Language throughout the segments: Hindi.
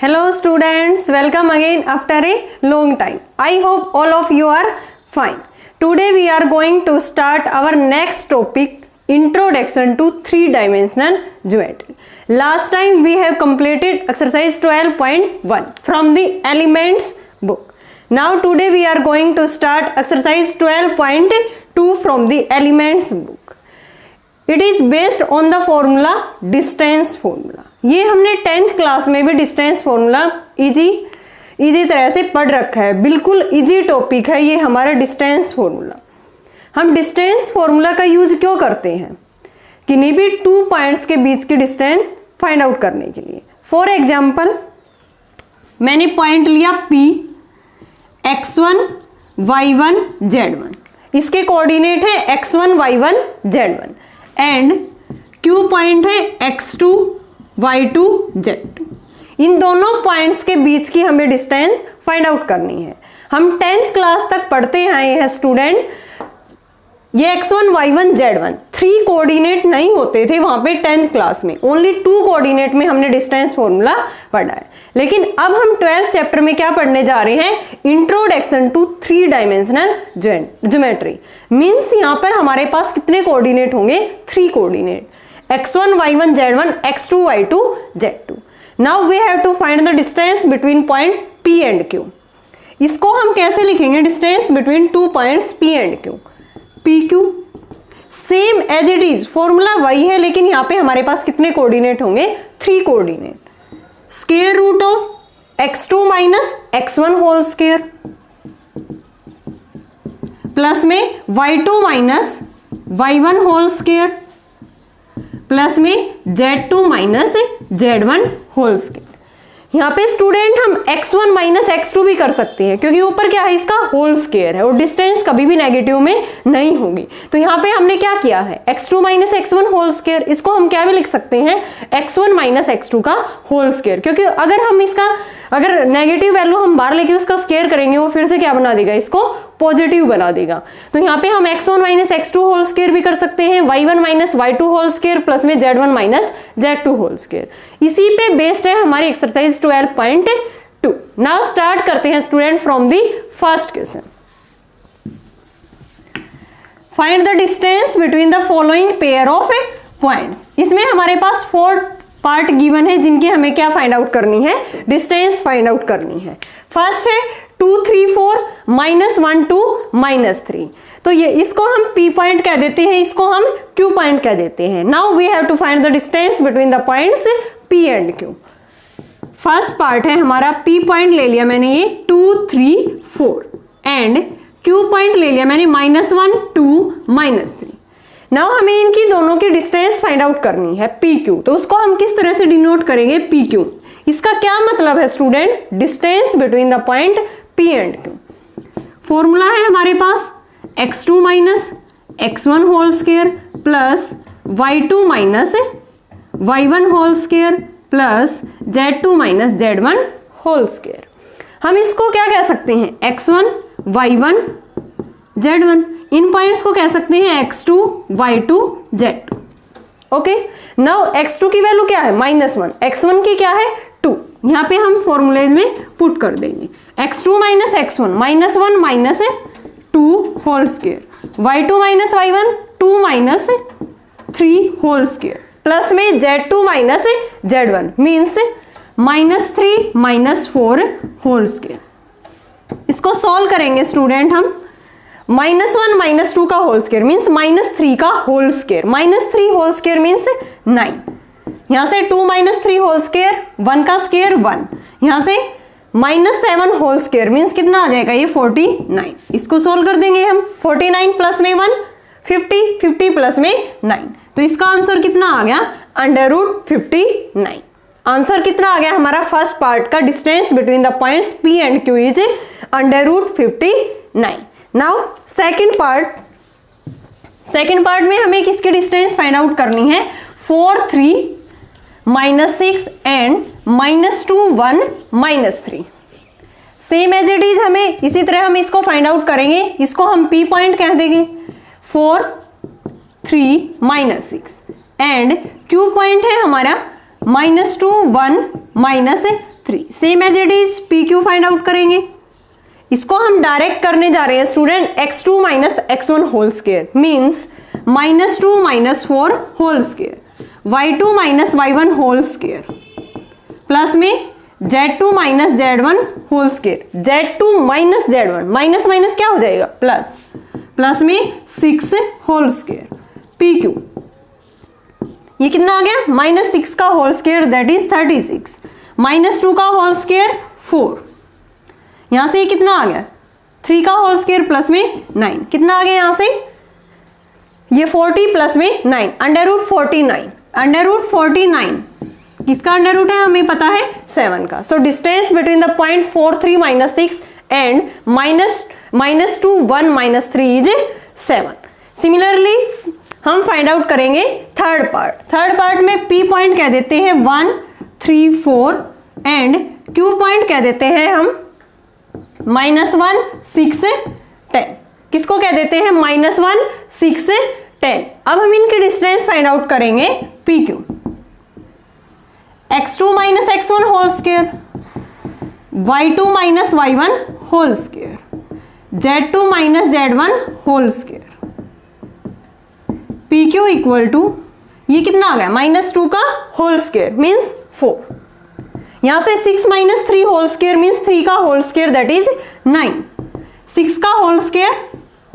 Hello students, welcome again after a long time. I hope all of you are fine. Today we are going to start our next topic, Introduction to Three-Dimensional Geometry. Last time we have completed exercise 12.1 from the Elements book. Now today we are going to start exercise 12.2 from the Elements book. It is based on the formula distance formula. ये हमने 10th क्लास में भी डिस्टेंस फॉर्मूला इजी तरह से पढ़ रखा है, बिल्कुल इजी टॉपिक है ये हमारा डिस्टेंस फॉर्मूला। हम डिस्टेंस फॉर्मूला का यूज क्यों करते हैं? किन्हीं भी 2 पॉइंट्स के बीच की डिस्टेंस फाइंड आउट करने के लिए। फॉर एग्जाम्पल मैंने पॉइंट लिया P, x1, y1, z1, इसके कोऑर्डिनेट है x1, y1, z1 and Q point है x2, y2, z2। इन दोनों पॉइंट्स के बीच की हमें डिस्टेंस फाइंड आउट करनी है। हम 10th क्लास तक पढ़ते आए हैं स्टूडेंट, ये x1, y1, z1 3 कोऑर्डिनेट नहीं होते थे वहां पे 10th क्लास में, ओनली 2 कोऑर्डिनेट में हमने डिस्टेंस फॉर्मूला पढ़ा है। लेकिन अब हम 12th चैप्टर में क्या पढ़ने जा रहे हैं? Introduction to 3 geometry. मींस यहां पर हमारे पास कितने कोऑर्डिनेट होंगे? 3 coordinate, x1, y1, z1, x2, y2, z2। Now we have to find the distance between point P and Q। इसको हम कैसे लिखेंगे? Distance between 2 points P and Q, PQ। Same as it is, formula वही है लेकिन यहां पे हमारे पास कितने कोऑर्डिनेट होंगे? 3 coordinate. Square root of x2 minus x1 whole square plus में y2 minus y1 whole square plus में z2 minus z1 whole square. यहाँ पे स्टूडेंट हम x1 माइनस x2 भी कर सकते हैं क्योंकि ऊपर क्या है? इसका होल स्क्वायर है और डिस्टेंस कभी भी नेगेटिव में नहीं होगी। तो यहाँ पे हमने क्या किया है? x2 minus x1 whole square, इसको हम क्या भी लिख सकते हैं? x1 माइनस x2 का होल स्क्वायर, क्योंकि अगर नेगेटिव वैल्यू हम बाहर लेके उसका स्क्वायर करेंगे वो फिर से क्या बना देगा? इसको पॉजिटिव बना देगा। तो यहाँ पे हम x1 minus x2 whole square भी कर सकते हैं, y1 minus y2 whole square plus में z1 minus z2 whole square. इसी पे बेस्ड है हमारी एक्सरसाइज 12.2। नाउ स्टार्ट करते हैं student from the first question. Find the distance between the following pair of points. इसमें हमारे पास 4 पार्ट गिवन है जिनकी हमें क्या फाइंड आउट करनी है? डिस्टेंस फाइंड आउट करनी है। फर्स्ट है 2, 3, 4, -1, 2, -3। तो ये इसको हम P पॉइंट कह देते हैं, इसको हम Q पॉइंट कह देते हैं। Now we have to find the distance between the points P and Q। First part है हमारा P पॉइंट ले लिया मैंने ये 2, 3, 4 एंड Q पॉइंट ले लिया मैंने -1, 2, -3। नाउ हमें इनकी दोनों की डिस्टेंस फाइंड आउट करनी है PQ। तो उसको हम किस तरह से डिनोट करेंगे? PQ। इसका क्या मतलब है student? Distance between the point P and Q। Formula है हमारे पास x2 minus x1 whole square plus y2 minus y1 whole square plus z2 minus z1 whole square. हम इसको क्या कह सकते हैं? x1, y1, z1। इन पॉइंट्स को कह सकते हैं x2, y2, z2। Okay, now x2 की वैल्यू क्या है? -1, x1 की क्या है? 2। यहाँ पे हम फॉर्मूले में पुट कर देंगे x2 minus x1, -1 minus 2 whole square, y2 minus y1, 2 minus 3 whole square plus में z2 minus z1 means -3 -4 whole square. इसको सॉल्व करेंगे स्टूडेंट हम। -1 -2 का होल स्क्वायर मीन्स -3 का whole square, -3 whole square means 9। यहां से 2 -3 होल स्क्वायर, 1 का स्क्वायर 1। यहां से -7 होल स्क्वायर मीन्स कितना आ जाएगा? ये 49। इसको सोल्व कर देंगे हम। 49 प्लस में 1 50, 50 प्लस में 9। तो इसका आंसर कितना आ गया? √59। आंसर कितना आ गया हमारा? फर्स्ट पार्ट का distance between the points P and Q is √59। Now second part में हमें किसकी डिस्टेंस फाइंड आउट करनी है? 4, 3, -6 and -2, 1, -3। Same as it is हमें इसी तरह हम इसको फाइंड आउट करेंगे। इसको हम P पॉइंट कह देंगे। 4, 3, -6 एंड Q पॉइंट है हमारा -2, 1, 3। Same as it is P Q find out करेंगे। इसको हम डायरेक्ट करने जा रहे हैं student, x2 minus x1 whole square means -2 minus 4 whole square, y2 minus y1 whole square plus में z2 minus z1 whole square, z2 minus z1, minus minus क्या हो जाएगा प्लस, प्लस में 6 होल स्क्वायर पी क्यू। ये कितना आ गया, -6 का होल स्क्वायर दैट इज 36, -2 का होल स्क्वायर 4, यहां से ये कितना आ गया 3 का होल स्क्वायर प्लस में 9, कितना आ गया यहां से ये 40 प्लस में 9, √49, √49 किसका अंडर रूट है हमें पता है 7 का। So distance between the point 4 3 -6 and -2 1 -3 is 7। Similarly हम फाइंड आउट करेंगे थर्ड पार्ट में पी पॉइंट कह देते हैं 1 3 4 एंड क्यू पॉइंट कह देते हैं हम -1 6 10। किसको कह देते हैं -1 6 10। अब हम इनकी डिस्टेंस फाइंड आउट करेंगे P Q, x2 minus x1 whole square, y2 minus y1 whole square, z2 minus z1 whole square, P Q equal to ये कितना आ गया -2 का होल स्क्वायर मीन्स 4, यहां से 6 माइनस 3 होल स्क्वायर मीन्स 3 का होल स्क्वायर दैट इज 9, 6 का होल स्क्वायर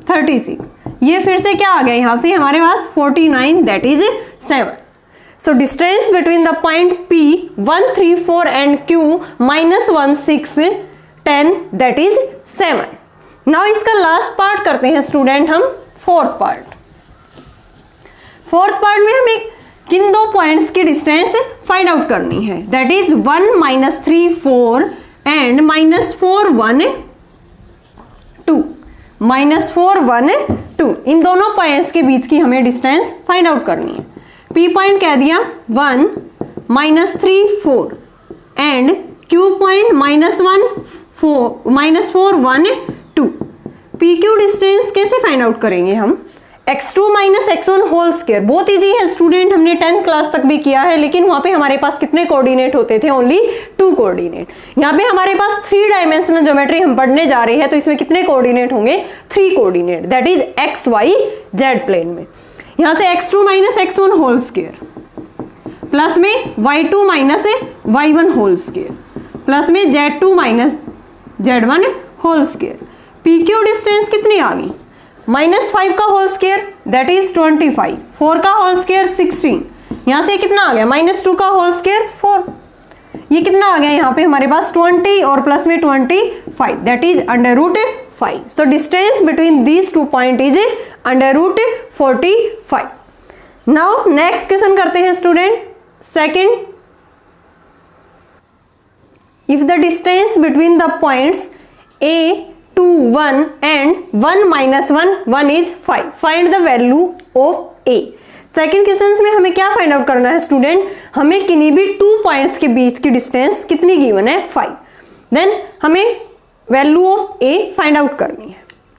36, ये फिर से क्या आ गया यहां से हमारे पास 49 that is 7। So distance between the point P 1 3 4 and Q -1 6 10 that is 7। Now इसका लास्ट पार्ट करते हैं स्टूडेंट हम फोर्थ पार्ट में हमें किन दो पॉइंट्स की डिस्टेंस फाइंड आउट करनी है दैट इज 1 -3 4 एंड -4 1 2, -4 1 2 इन दोनों पॉइंट्स के बीच की हमें डिस्टेंस फाइंड आउट करनी है। P पॉइंट कह दिया 1 -3 4 and Q point -4 1 2। P Q distance कैसे फाइंड आउट करेंगे हम, x2 minus x1 whole square, बहुत इजी है स्टूडेंट, हमने 10th क्लास तक भी किया है, लेकिन वहां पे हमारे पास कितने कोऑर्डिनेट होते थे, ओनली 2 कोऑर्डिनेट। यहाँ पे हमारे पास 3 डायमेंशनल ज्योमेट्री हम पढ़ने जा रहे हैं, तो इसमें कितने कोऑर्डिनेट होंगे 3 coordinate that is x y z plane में। यहां से x2 minus x1 whole square plus में y2 minus y1 whole square plus में z2 minus z1 whole square. P Q distance कितनी आ गई -5 का होल स्क्वायर दैट इज 25, 4 का होल स्क्वायर 16, यहां से कितना आ गया -2 का होल स्क्वायर 4, ये कितना आ गया यहाँ पे हमारे पास 20 और प्लस में 25 that is √5। So distance between these 2 point is √45। Now next question करते हैं student second, if the distance between the points A 2 1 and 1 minus 1 is 5, find the value of A। Second question में हमें क्या फाइंड आउट करना है स्टूडेंट, हमें किन्हीं भी 2 पॉइंट्स के बीच की डिस्टेंस कितनी गिवन है 5, देन हमें value of A find out करनी है।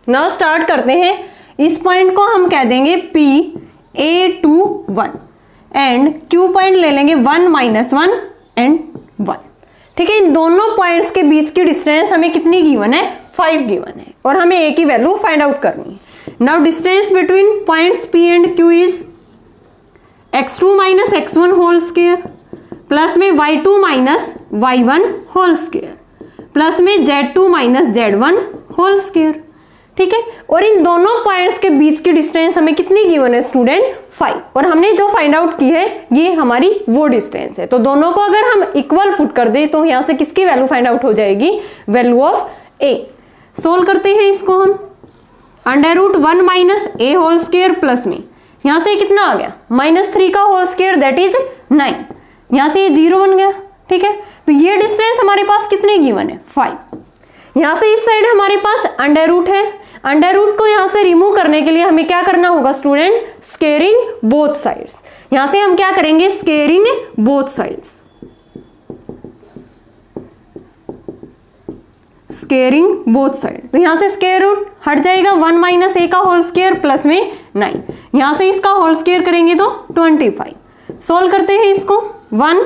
नाउ स्टार्ट करते हैं, इस पॉइंट को हम कह देंगे P A 2 1 and Q point ले लेंगे 1 - 1 एंड 1, ठीक है। इन दोनों पॉइंट्स के बीच की डिस्टेंस हमें कितनी गिवन है 5 गिवन है और हमें A की वैल्यू फाइंड आउट करनी है। Now distance between points P and Q is x2 minus x1 whole square plus में y2 minus y1 whole square plus में z2 minus z1 whole square, ठीक है। और इन दोनों पॉइंट्स के बीच की डिस्टेंस हमें कितनी गिवन है स्टूडेंट 5, और हमने जो फाइंड आउट की है ये हमारी वो डिस्टेंस है। तो दोनों को अगर हम इक्वल पुट कर दें तो यहां से किसकी वैल्यू फाइंड आउट हो जाएगी, वैल्यू ऑफ A। सोल्व करते हैं इसको हम, √1 minus A whole square plus में यहां से कितना आ गया -3 का होल स्क्वायर दैट इज 9, यहां से ये 0 बन गया, ठीक है। तो ये डिस्टेंस हमारे पास कितने गिवन है 5। यहां से इस साइड हमारे पास अंडर रूट है, अंडर रूट को यहां से रिमूव करने के लिए हमें क्या करना होगा स्टूडेंट, स्क्वेयरिंग बोथ साइड्स। यहां से हम क्या करेंगे, squaring both sides, squaring both side. तो यहां से स्क्वायर रूट हट जाएगा, 1 माइनस A का होल स्क्वायर प्लस में 9, यहां से इसका होल स्क्वायर करेंगे तो 25। सोल्व करते हैं इसको, 1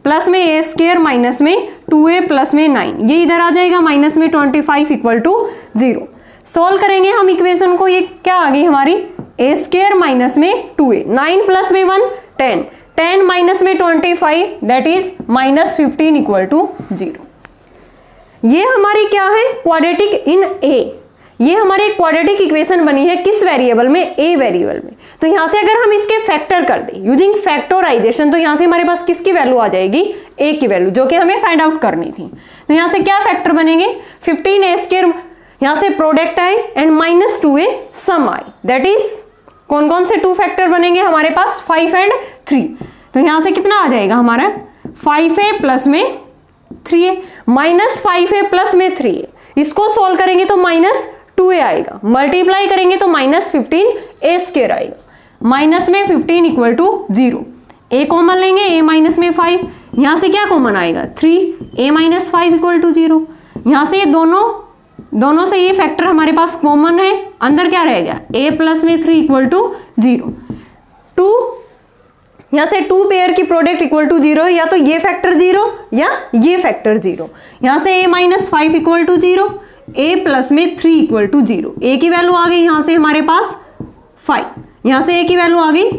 प्लस में ए स्क्वायर माइनस में 2a प्लस में 9, ये इधर आ जाएगा माइनस में 25 इक्वल टू 0। सोल्व करेंगे हम इक्वेशन को, ये क्या आ गई हमारी ए स्क्वायर माइनस में 2a, 9 प्लस में 1 10, 10 माइनस में 25 that is minus 15 equal to 0। ये हमारी क्या है क्वाड्रेटिक इन ए, ये हमारी क्वाड्रेटिक इक्वेशन बनी है किस वेरिएबल में, ए वेरिएबल में। तो यहां से अगर हम इसके फैक्टर कर दें यूजिंग फैक्टराइजेशन तो यहां से हमारे पास किसकी वैल्यू आ जाएगी, ए की वैल्यू, जो कि हमें फाइंड आउट करनी थी। तो यहां से क्या फैक्टर बनेंगे 15a स्क्वायर, यहां से प्रोडक्ट आई एंड माइनस 2a सम आई, दैट इज कौन कौन से 2 फैक्टर बनेंगे हमारे पास 5 एंड 3। तो यहां से कितना आ जाएगा हमारा 5a प्लस में 3a, माइनस 5a प्लस में 3a, इसको सोल्व करेंगे तो माइनस 2a आएगा, मल्टीप्लाई करेंगे तो माइनस 15a स्क्वायर आएगा, माइनस में 15 इक्वल टू 0। a कॉमन लेंगे, a माइनस में 5, यहां से क्या कॉमन आएगा 3, a माइनस 5 इक्वल टू 0। यहां से दोनों से ये फैक्टर हमारे पास कॉमन है, अंदर क्या रहेगा a प्लस में 3 इक्वल टू 0। 2 यहां से 2 पेयर की प्रोडक्ट इक्वल टू 0, या तो ये फैक्टर 0 या ये फैक्टर 0। यहां से a minus 5 equal to 0, a plus में 3 इक्वल टू 0, a की वैल्यू आ गई यहां से हमारे पास 5, यहां से a की वैल्यू आ गई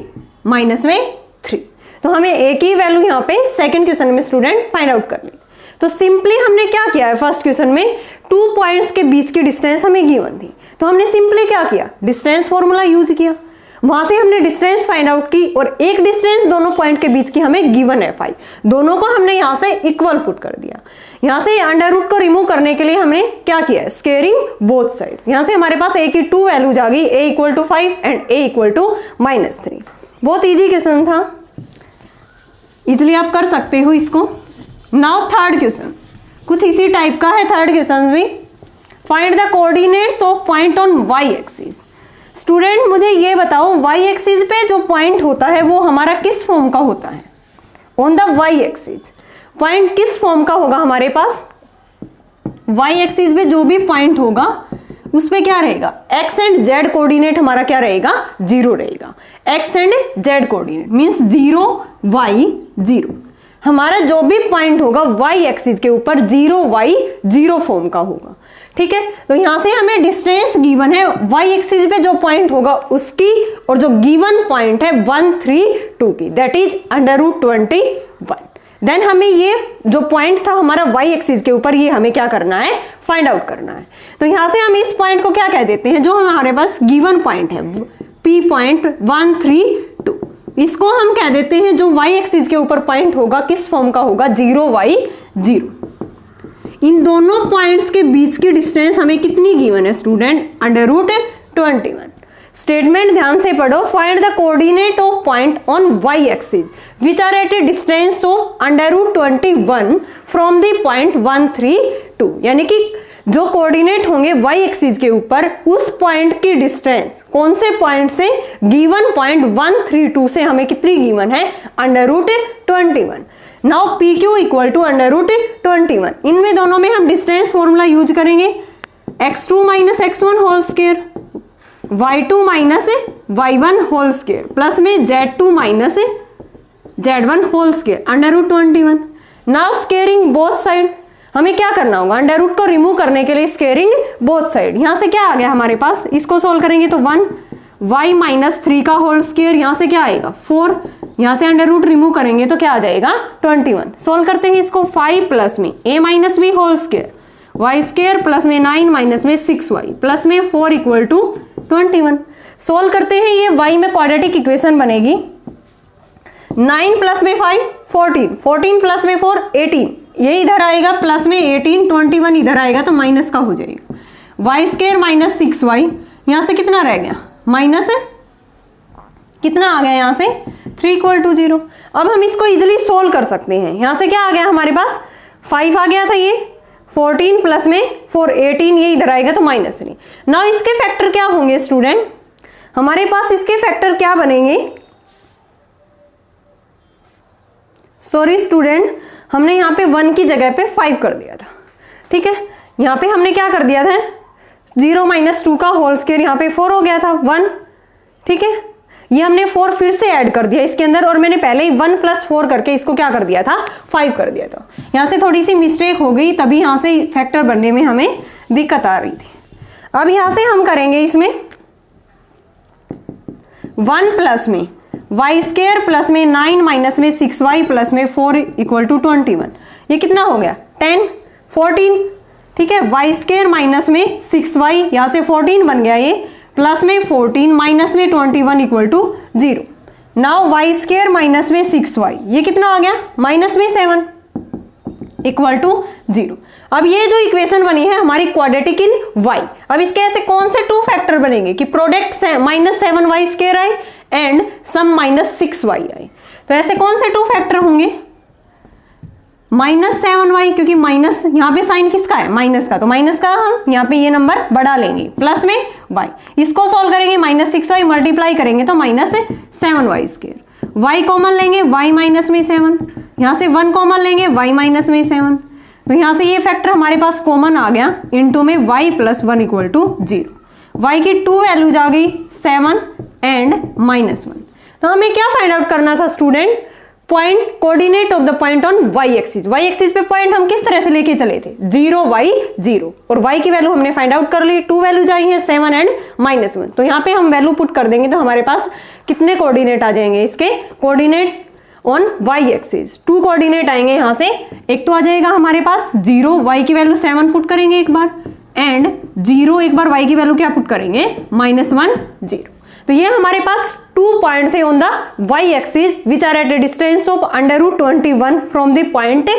माइनस में 3। तो हमें a की वैल्यू यहां पे सेकंड क्वेश्चन में स्टूडेंट फाइंड आउट करनी। तो सिंपली हमने क्या किया है, फर्स्ट क्वेश्चन में 2 पॉइंट्स के बीच की डिस्टेंस हमें गिवन थी, तो हमने सिंपली क्या किया डिस्टेंस फॉर्मूला यूज किया, वहां से हमने डिस्टेंस फाइंड आउट की और एक डिस्टेंस दोनों पॉइंट के बीच की हमें गिवन है 5, दोनों को हमने यहां से इक्वल पुट कर दिया। यहां से अंडर रूट को रिमूव करने के लिए हमने क्या किया स्क्वेयरिंग बोथ साइड्स, यहां से हमारे पास a की 2 वैल्यूज आ गई, a equal to 5 and a equal to minus 3। बहुत इजी क्वेश्चन था, इजिली आप कर सकते हो इसको। नाउ थर्ड क्वेश्चन कुछ इसी टाइप का है, थर्ड क्वेश्चन भी find the coordinates of point on y axis. Student मुझे ये बताओ y एक्सिस पे जो पॉइंट होता है वो हमारा किस फॉर्म का होता है, on the y axis point किस फॉर्म का होगा हमारे पास, y एक्सिस पे जो भी पॉइंट होगा उसमें क्या रहेगा x एंड z कोऑर्डिनेट हमारा क्या रहेगा 0 रहेगा, x and z coordinate means 0 y 0, हमारा जो भी पॉइंट होगा y एक्सिस के ऊपर 0 y 0 फॉर्म का होगा। ठीक है, तो यहां से हमें डिस्टेंस गिवन है y एक्सिस पे जो पॉइंट होगा उसकी और जो गिवन पॉइंट है 1 3 2 की, that is under root 21। Then हमें ये जो पॉइंट था हमारा y एक्सिस के ऊपर ये हमें क्या करना है फाइंड आउट करना है। तो यहां से हम इस पॉइंट को क्या कह देते हैं, जो हमारे पास गिवन पॉइंट है P पॉइंट 1 3 2, इसको हम कह देते हैं जो y एक्सिस के ऊपर पॉइंट होगा किस फॉर्म का होगा 0 y 0। इन दोनों पॉइंट्स के बीच की डिस्टेंस हमें कितनी गिवन है स्टूडेंट अंडर रूट 21। स्टेटमेंट ध्यान से पढ़ो, find the coordinate of point on y axis which are at a distance of under root 21 from the point 1 3 2, यानी कि जो कोऑर्डिनेट होंगे y एक्सिस के ऊपर उस पॉइंट की डिस्टेंस कौन से पॉइंट से गिवन पॉइंट 1 3 2 से हमें कितनी गिवन है under root 21। Now P Q equal to under root 21, इनमें दोनों में हम डिस्टेंस फॉर्मूला यूज करेंगे x2 minus x1 whole square, y2 minus y1 whole square plus में z2 minus z1 whole square under root 21। Now squaring both side, हमें क्या करना होगा अंडर रूट को रिमूव करने के लिए स्क्वेयरिंग बोथ साइड। यहां से क्या आ गया हमारे पास, इसको सोल्व करेंगे तो 1 y माइनस 3 का होल स्क्वायर, यहां से क्या आएगा 4, यहां से अंडर रूट रिमूव करेंगे तो क्या आ जाएगा 21। सोल्व करते हैं इसको 5 प्लस में a minus b whole square y square plus में 9 माइनस में 6y प्लस में 4 इक्वल टू 21। सोल्व करते हैं, ये y में क्वाड्रेटिक इक्वेशन बनेगी 9 प्लस में 5 14, 14 प्लस में 4 18, ये इधर आएगा प्लस में 18, 21 इधर आएगा तो माइनस का हो जाएगा, वाई स्क्वायर माइनस 6y, यहां से कितना रह गया माइनस कितना आ गया यहाँ से 3 इक्वल टू 0। अब हम इसको इजिली सोल्व कर सकते हैं, यहाँ से क्या आ गया हमारे पास 5 आ गया था, ये 14 प्लस में 4 18, ये इधर आएगा तो माइनस 3। नाउ इसके फैक्टर क्या होंगे स्टूडेंट, हमारे पास इसके फैक्टर क्या बनेंगे, सॉरी स्टूडेंट हमने यहाँ पे 1 की जगह पे 5 कर दिया था। ठीक है, यहाँ पे हमने क्या कर दिया था 0 माइनस 2 का होल स्क्वायर, यहाँ पे 4 हो गया था 1। ठीक है, ये हमने 4 फिर से ऐड कर दिया इसके अंदर, और मैंने पहले ही 1 + 4 करके इसको क्या कर दिया था, 5 कर दिया था। यहाँ से थोड़ी सी मिस्टेक हो गई, तभी यहाँ से फैक्टर बनने में हमें दिक्कत आ रही थी। अब यहाँ से हम करेंगे इसमें 1 प्लस में y² प्लस में 9 माइनस में 6y प्लस में 4 = 21। ये कितना हो गया, 10 14, ठीक है। y² माइनस में 6y, यहाँ से 14 बन गया ये, प्लस में 14 माइनस में 21 = 0। नाउ y² माइनस में 6y, ये कितना आ गया, माइनस में 7 = 0। अब ये जो इक्वेशन बनी है हमारी क्वाड्रेटिक इन y, अब इसके ऐसे कौन से 2 फैक्टर बनेंगे कि प्रोडक्ट -7y² आए एंड सम -6y आए। तो ऐसे कौन से 2 फैक्टर होंगे, -7y, क्योंकि माइनस यहाँ पे साइन किसका है, माइनस का, तो माइनस का हम यहाँ पे ये नंबर बढ़ा लेंगे, प्लस में y, इसको सॉल्व करेंगे, -6y मल्टीप्लाई करेंगे तो -7y², y कॉमन लेंगे, y माइनस में 7, यहाँ से 1 कॉमन लेंगे, y माइनस में 7, तो यहाँ से ये फैक्टर हमारे पास कॉमन आ गया, इनटू में y + 1 = 0। y की 2 वैल्यूज आ गई, 7 एंड -1। तो हमें क्या फाइंड आउट करना था student, point, coordinate of the point on y axis. y axis पे पॉइंट हम किस तरह से लेके चले थे, 0 y 0, और y की वैल्यू हमने फाइंड आउट कर ली, 2 वैल्यूज आई हैं, 7 एंड -1। तो यहाँ पे हम वैल्यू पुट कर देंगे तो हमारे पास कितने कोऑर्डिनेट आ जाएंगे, इसके coordinate on y axis 2 coordinate आएंगे यहाँ से। एक तो आ जाएगा हमारे पास 0, y की वैल्यू 7 पुट करेंगे एक बार, एंड 0 एक बार, y की वैल्यू क्या पुट करेंगे, -1 0। तो ये हमारे पास 2 पॉइंट थे on the y axis which are at a distance of √21 from the point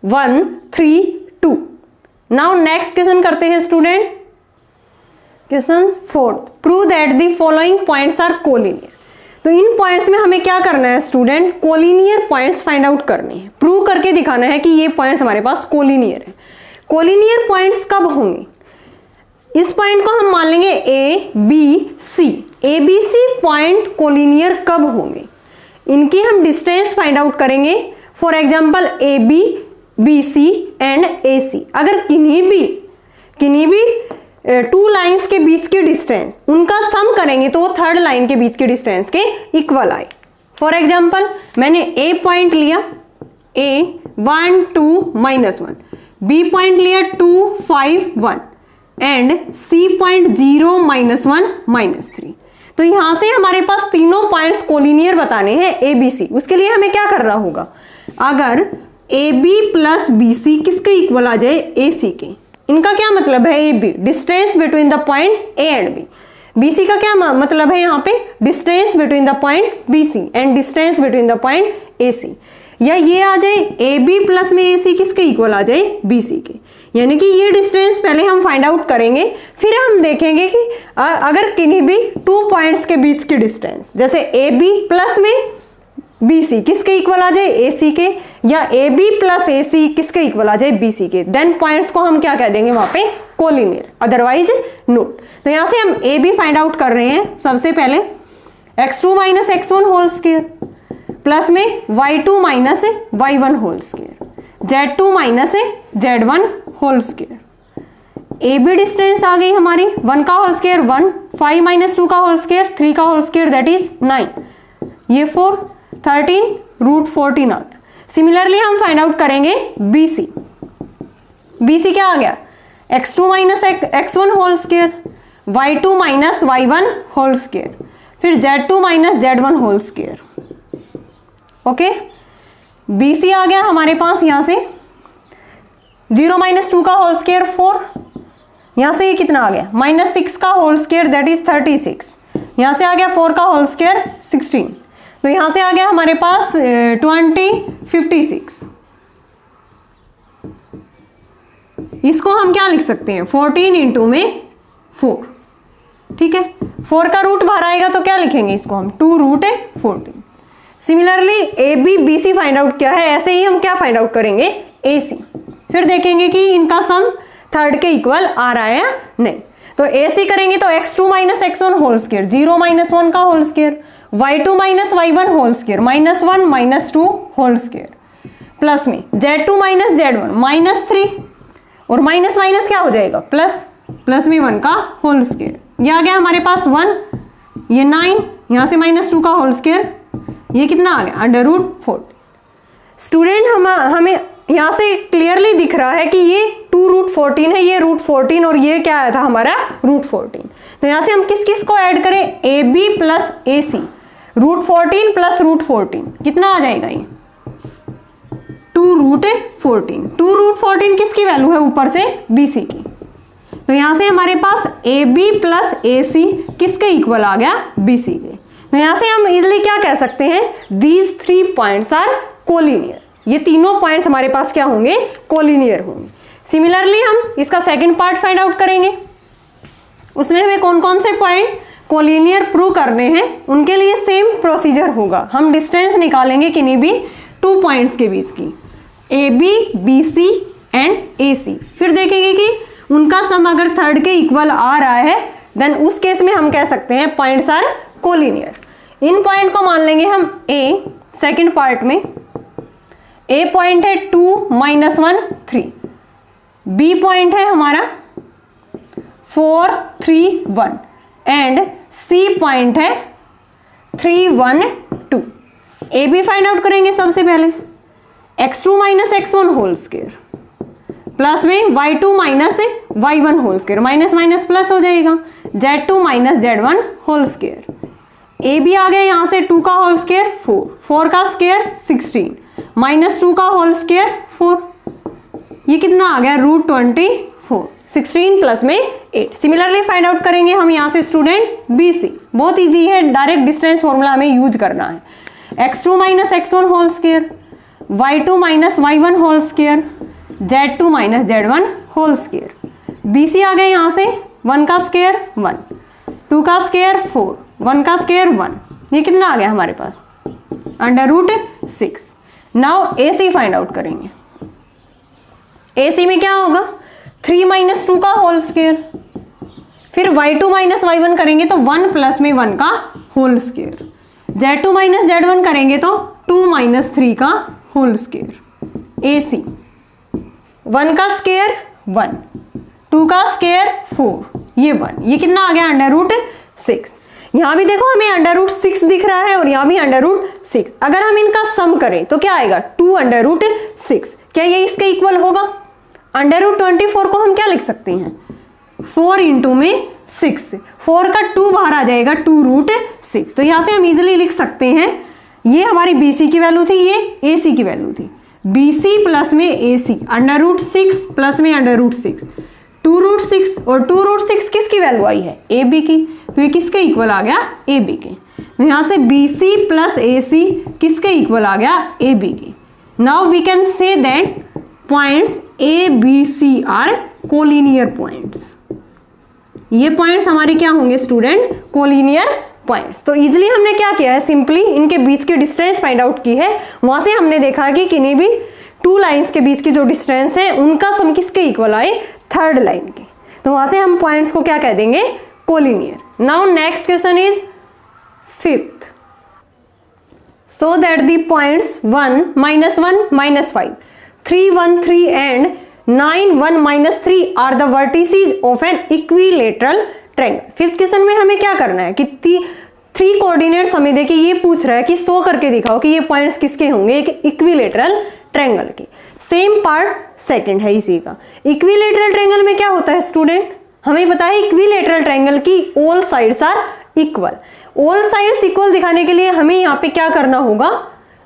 1 3 2। Now next question करते हैं student, question 4, prove that the following points are collinear. तो इन पॉइंट्स में हमें क्या करना है student, collinear points find out करने हैं, प्रूव करके दिखाना है कि ये पॉइंट्स हमारे पास कोलिनियर है। कोलिनियर पॉइंट्स कब होंगे, इस पॉइंट को हम मान लेंगे A B C, ABC point collinear कब होंगे, इनकी हम डिस्टेंस फाइंड आउट करेंगे। For example AB BC and AC, अगर किन्हीं भी 2 लाइंस के बीच की डिस्टेंस उनका सम करेंगे तो वो 3rd लाइन के बीच की डिस्टेंस के इक्वल आए। फॉर एग्जांपल मैंने A पॉइंट लिया, A 1 2 -1, B पॉइंट लिया 2 5 1 एंड C पॉइंट 0 -1 -3। तो यहां से हमारे पास तीनों पॉइंट्स कोलिनियर बताने हैं ABC। उसके लिए हमें क्या करना होगा, अगर AB + BC किसके इक्वल आ जाए, AC के, इनका क्या मतलब है, AB distance between the point A and B, BC का क्या मतलब है यहाँ पे, distance between the point BC and distance between the point AC, या ये आ जाए AB + में AC किसके इक्वल आ जाए, BC के। यानी कि ये डिस्टेंस पहले हम फाइंड आउट करेंगे, फिर हम देखेंगे कि अगर किन्हीं भी 2 पॉइंट्स के बीच की डिस्टेंस, जैसे AB + में BC किसके इक्वल आ जाए, AC के, या AB + AC किसके इक्वल आ जाए, BC के, देन पॉइंट्स को हम क्या कह देंगे वहां पे, कोलिनियर, अदरवाइज नोट। तो यहां से हम AB फाइंड आउट कर रहे हैं। सबसे पहले x2 - x1 whole square plus में y2 - y1 whole square, z2 - z1 whole square. AB distance आ गई हमारी 1 का होल स्क्वायर 1, 5 - 2 का होल स्क्वायर 3 का होल स्क्वायर दैट इज 9, ये 4 13 √14 आ गया। सिमिलरली हम फाइंड आउट करेंगे BC। BC क्या आ गया, x2 - x1 whole square, y2 - y1 whole square, फिर z2 - z1 whole square. Okay, BC आ गया हमारे पास यहाँ से 0 - 2 का होल स्क्वायर 4, यहाँ से ये कितना आ गया, -6 का होल स्क्वायर दैट इज 36, यहाँ से आ गया 4 का होल स्क्वायर 16, तो यहां से आ गया हमारे पास 20 56। इसको हम क्या लिख सकते हैं, 14 इंटू में 4, ठीक है। 4 का रूट बाहर आएगा तो क्या लिखेंगे इसको हम, 2 √14। Similarly AB BC find out किया है, ऐसे ही हम क्या फाइंड आउट करेंगे, AC। फिर देखेंगे कि इनका सम 3rd के इक्वल आ रहा है या नहीं। तो AC करेंगे तो x2 - x1 होल स्क्वायर, 0 - 1 का whole square, y2 - y1 whole square, -1 - 2 whole square, plus में z2 - z1 -3, और माइनस क्या हो जाएगा, प्लस में 1 का होल स्क्वायर। ये आ गया हमारे पास 1, ये 9, यहाँ से -2 का होल स्क्वायर, ये कितना आ गया √14। स्टूडेंट हमें यहाँ से क्लियरली दिख रहा है कि ये 2√14 है, ये √14 और ये क्या आया था हमारा √14। तो यहाँ से हम किस किस को ऐड करें, AB प्लस AC, √14 प्लस √14 कितना आ जाएगा ये 2√14। 2√14 किसकी वैल्यू है, ऊपर से BC की। तो यहाँ से हमारे पास AB प्लस AC किसके इक्वल आ गया, BC के। तो यहाँ से हम इजिली क्या कह सकते हैं, दीज 3 पॉइंट्स आर कोलिनियर। ये तीनों पॉइंट्स हमारे पास क्या होंगे, कोलिनियर होंगे। सिमिलरली हम इसका सेकंड पार्ट फाइंड आउट करेंगे, उसमें हमें कौन कौन से पॉइंट कोलिनियर प्रूव करने हैं, उनके लिए सेम प्रोसीजर होगा। हम डिस्टेंस निकालेंगे किन्हीं भी 2 पॉइंट्स के बीच की, AB, BC एंड AC। फिर देखेंगे कि उनका सम अगर थर्ड के इक्वल आ रहा है, देन उस केस में हम कह सकते हैं पॉइंट्स आर कोलिनियर। इन पॉइंट को मान लेंगे हम A, सेकंड पार्ट में A पॉइंट है 2, -1, 3, B पॉइंट है हमारा 4, 3, 1 एंड C पॉइंट है 3, 1, 2। AB फाइंड आउट करेंगे सबसे पहले, x2 - x1 whole square plus में y2 - y1 whole square, minus minus plus हो जाएगा, z2 - z1 whole square. AB आ गया यहाँ से 2 का होल स्क्वायर 4, 4 का स्क्वायर 16, -2 का होल स्क्वायर 4, ये कितना आ गया √24, 16 प्लस में 8। सिमिलरली फाइंड आउट करेंगे हम यहाँ से स्टूडेंट BC, बहुत इजी है, डायरेक्ट डिस्टेंस फॉर्मूला हमें यूज करना है। x2 - x1 whole square, y2 - y1 whole square, z2 - z1 whole square. BC आ गया यहाँ से 1 का स्क्वायर 1, 2 का स्क्वायर 4, 1 का स्क्वायर 1, ये कितना आ गया हमारे पास √6। नाउ AC फाइंड आउट करेंगे। AC में क्या होगा 3 - 2 का होल स्क्वायर, फिर y2 - y1 करेंगे तो 1 प्लस में 1 का होल स्क्वायर, z2 - z1 करेंगे तो 2 - 3 का होल स्क्वायर। AC 1 का स्क्वायर 1, 2 का स्क्वायर 4, ये 1, ये कितना आ गया √6। यहां भी देखो हमें √6 दिख रहा है और यहां भी √6। अगर हम इनका सम करें तो क्या आएगा 2√6। क्या ये इसके इक्वल होगा, √24 को हम क्या लिख सकते हैं 4 इंटू में 6, 4 का 2 बाहर आ जाएगा 2√6। तो यहां से हम इजिली लिख सकते हैं, ये हमारी BC की वैल्यू थी, ये AC की वैल्यू थी, BC प्लस में AC, √6 प्लस में √6, 2√6 और 2√6 किसकी वैल्यू आई है AB की, तो ये किसके इक्वल आ गया AB के। तो यहां से BC प्लस AC किसके इक्वल आ गया AB के। Now we can say that points A, B, C are collinear points. ये पॉइंट्स हमारे क्या होंगे स्टूडेंट, कोलिनियर पॉइंट्स। तो इजिली हमने क्या किया है, सिंपली इनके बीच की डिस्टेंस फाइंड आउट की है। वहां से हमने देखा कि किन्हीं भी 2 लाइंस के बीच की जो डिस्टेंस है उनका सम किसके इक्वल आए, थर्ड लाइन के। तो वहां से हम पॉइंट्स को क्या कह देंगे, collinear. Now next question is 5th। So that the points 1, -1, -5, 3, 1, 3 and 9, 1, -3 are the vertices of an equilateral triangle. 5th question में हमें क्या करना है कि 3 कोऑर्डिनेट्स हमें देखिए ये पूछ रहा है कि शो करके दिखाओ कि ये पॉइंट्स किसके होंगे, एक इक्विलेटरल ट्रायंगल के। सेम पार्ट सेकंड है इसी का। इक्विलेटरल ट्रायंगल में क्या होता है स्टूडेंट, हमें पता है इक्विलेटरल ट्रायंगल की all sides are equal. All sides equal दिखाने के लिए हमें यहाँ पे क्या करना होगा,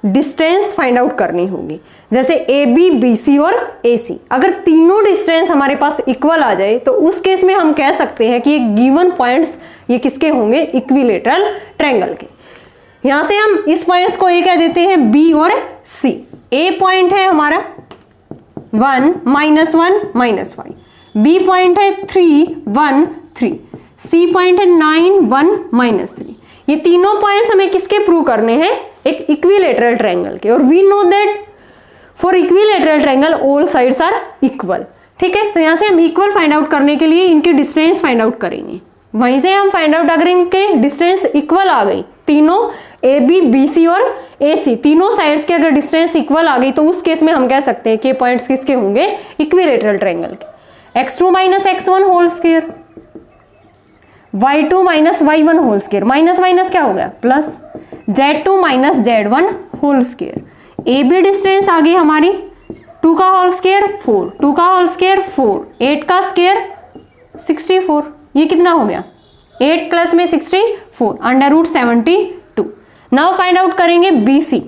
डिस्टेंस फाइंड आउट करनी होगी। जैसे AB, BC और AC, अगर तीनों डिस्टेंस हमारे पास इक्वल आ जाए तो उस केस में हम कह सकते हैं कि ये गिवन पॉइंट्स ये किसके होंगे, इक्विलेटरल ट्रायंगल के। यहां से हम इस पॉइंट्स को A कह देते हैं, B और C। A पॉइंट है हमारा 1, -1, -5, B पॉइंट है 3, 1, 3, C पॉइंट है 9, 1, -3। ये तीनों पॉइंट्स हमें किसके प्रूव करने हैं, एक इक्विलेटरल ट्रायंगल के। और we know that for equilateral triangle all sides are equal. ठीक है, तो यहां से हम इक्वल फाइंड आउट करने के लिए इनकी डिस्टेंस फाइंड आउट करेंगे। वहीं से हम फाइंड आउट, अगर इनके डिस्टेंस इक्वल आ गई, तीनों AB, BC और AC तीनों साइड्स के अगर डिस्टेंस इक्वल आ गई तो उस केस में हम कह सकते हैं कि पॉइंट्स किसके होंगे, इक्विलेटरल ट्रायंगल के। x2 - x1 whole square, y2 minus y1 whole square, minus minus क्या हो गया plus, z2 minus z1 whole square. A B distance आ गई हमारी 2 का होल स्क्वायर 4, 2 का होल स्क्वायर 4, 8 का स्क्वायर 64, ये कितना हो गया 8 प्लस में 64 under root 72। Now find out करेंगे B C,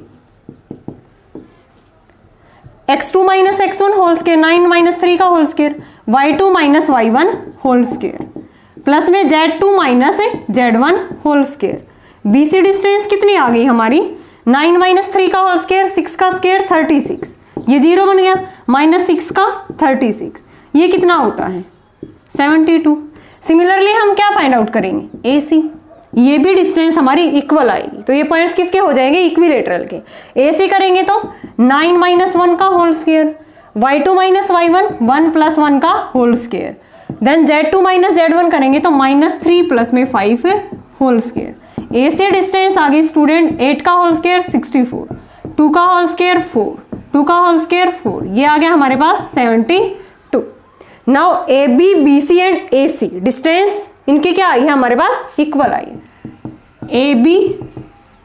x2 minus x1 whole square 9 minus 3 का whole square, y2 minus y1 whole square plus में z2 minus z1 whole square. BC distance कितनी आ गई हमारी 9 माइनस 3 का होल स्क्वायर 6 का स्क्वायर 36, ये 0 बन गया, माइनस 6 का 36, ये कितना होता है 72। सिमिलरली हम क्या फाइंड आउट करेंगे AC, ये भी डिस्टेंस हमारी इक्वल आएगी, तो ये पॉइंट्स किसके हो जाएंगे इक्विलेटरल के। AC करेंगे तो 9 माइनस 1 का whole square, y2 minus y1 1 plus 1 का whole square, then z2 minus z1 करेंगे तो माइनस 3 प्लस में 5 होल स्क्वायर। AC डिस्टेंस आ गई स्टूडेंट 8 का होल स्क्वायर 64, 2 का होल स्क्वायर 4, 2 का होल स्क्वायर 4, ये आ गया हमारे पास 72। Now AB BC and AC distance इनके क्या आई है हमारे पास इक्वल आई है, AB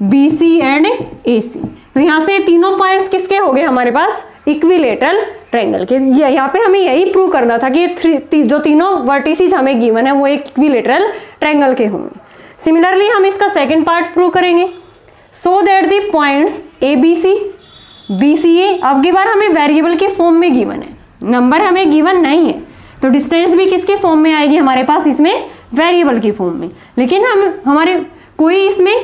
BC एंड AC। तो यहाँ से तीनों पॉइंट्स किसके हो गए हमारे पास इक्विलेटरल ट्रायंगल के। यहाँ पे हमें यही प्रूव करना था कि जो तीनों वर्टिसेस हमें गिवन है वो एक इक्विलेटरल ट्रायंगल के होंगे। सिमिलरली हम इसका सेकंड पार्ट प्रूव करेंगे, सो that the points ABC BCA, अब की बार हमें वेरिएबल के फॉर्म में गिवन है, नंबर हमें गिवन नहीं है, तो डिस्टेंस भी किसके फॉर्म में आएगी हमारे पास इसमें वेरिएबल के फॉर्म में। लेकिन हमारे कोई इसमें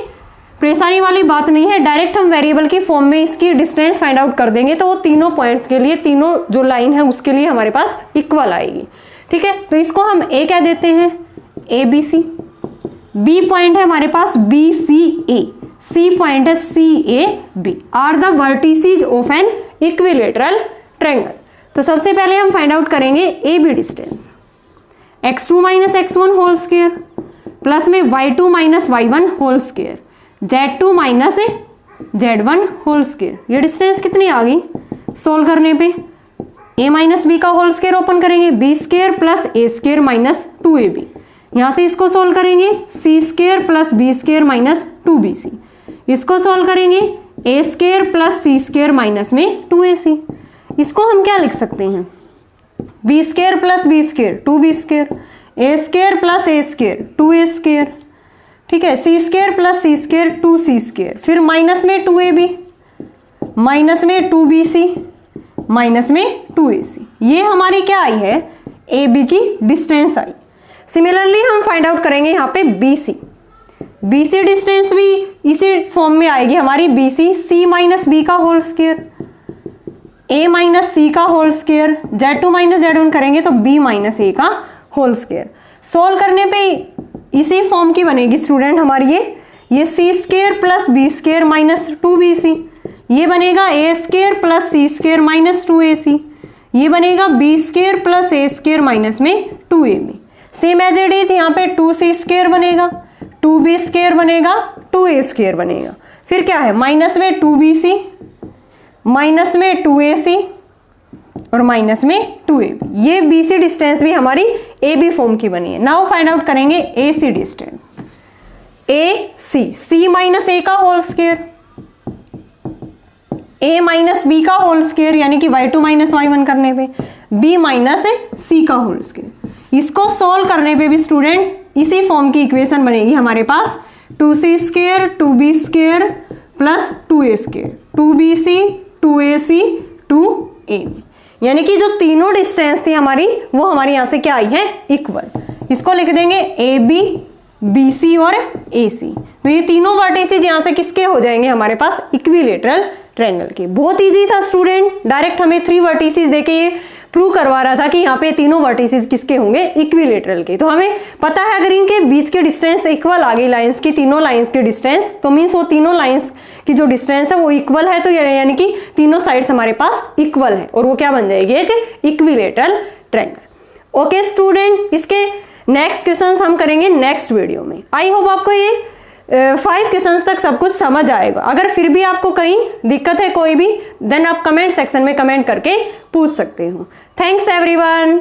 परेशानी वाली बात नहीं है, डायरेक्ट हम वेरिएबल की फॉर्म में इसकी डिस्टेंस फाइंड आउट कर देंगे तो वो तीनों पॉइंट्स के लिए, तीनों जो लाइन है उसके लिए हमारे पास इक्वल आएगी। ठीक है, तो इसको हम ए कह देते हैं ABC, बी पॉइंट है हमारे पास BCA, सी पॉइंट है CAB, are the vertices of an equilateral triangle. तो सबसे पहले हम फाइंड आउट करेंगे AB distance, x2 minus x1 whole square plus में y2 minus y1 whole square, z2 minus z1 whole square. ये डिस्टेंस कितनी आ गई सोल्व करने पे, a माइनस बी का होल स्क्वायर ओपन करेंगे b square plus a square minus 2ab, यहाँ से इसको सोल्व करेंगे c square plus b square minus 2bc, इसको सोल्व करेंगे a square plus c square minus में 2ac। इसको हम क्या लिख सकते हैं b square plus b square 2b square, a square plus a square 2a square, ठीक है, c square plus c square 2c square, फिर माइनस में 2ab, माइनस में 2bc, माइनस में 2ac। ये हमारी क्या आई है AB की डिस्टेंस आई। सिमिलरली हम फाइंड आउट करेंगे यहाँ पे BC डिस्टेंस भी इसी फॉर्म में आएगी हमारी BC, C माइनस बी का होल स्क्वायर, A माइनस सी का whole square, z2 minus z1 करेंगे तो B माइनस ए का होल स्क्वायर। सोल्व करने पे इसी फॉर्म की बनेगी स्टूडेंट हमारी ये C square plus B square minus 2BC, ये बनेगा A square plus C square minus 2AC, ये बनेगा B square plus A square minus में 2AB। Same as it is यहाँ पे 2C स्क्वायर बनेगा, 2B स्क्वायर बनेगा, 2A स्क्वायर बनेगा, फिर क्या है माइनस में 2BC, माइनस में 2AC और माइनस में 2AB। ये BC डिस्टेंस भी हमारी AB फॉर्म की बनी है। नाउ फाइंड आउट करेंगे AC distance, AC, C minus A का whole square, A minus B का होल स्क्वायर यानी कि y2 माइनस y1 करने पे B माइनस C का होल स्क्वायर। इसको सोल्व करने पे भी स्टूडेंट इसी फॉर्म की इक्वेशन बनेगी हमारे पास 2C square 2B square plus 2A square, 2BC 2AC 2AB, यानी कि जो तीनों डिस्टेंस थी हमारी वो हमारी यहां से क्या आई है इक्वल। इसको लिख देंगे AB BC और AC। तो ये तीनों वर्टिसेस यहां से किसके हो जाएंगे हमारे पास इक्विलेटरल ट्रायंगल के। बहुत इजी था स्टूडेंट, डायरेक्ट हमें 3 वर्टिसेस देके ये प्रूव करवा रहा था कि यहाँ पे तीनों वर्टिसेस किसके होंगे इक्विलेटरल के। तो हमें पता है अगर इनके बीच के डिस्टेंस इक्वल आ गई लाइंस की, तीनों लाइंस के डिस्टेंस, तो मीन्स वो तीनों लाइंस की जो डिस्टेंस है वो इक्वल है, तो यानी कि तीनों साइड्स हमारे पास इक्वल है और वो क्या बन जाएगी एक इक्विलेटरल ट्रायंगल। ओके स्टूडेंट, इसके नेक्स्ट क्वेश्चंस हम करेंगे नेक्स्ट वीडियो में। आई होप आपको ये 5 क्वेश्चंस तक सब कुछ समझ आएगा। अगर फिर भी आपको कहीं दिक्कत है कोई भी, देन आप कमेंट सेक्शन में कमेंट करके पूछ सकते हो। Thanks everyone.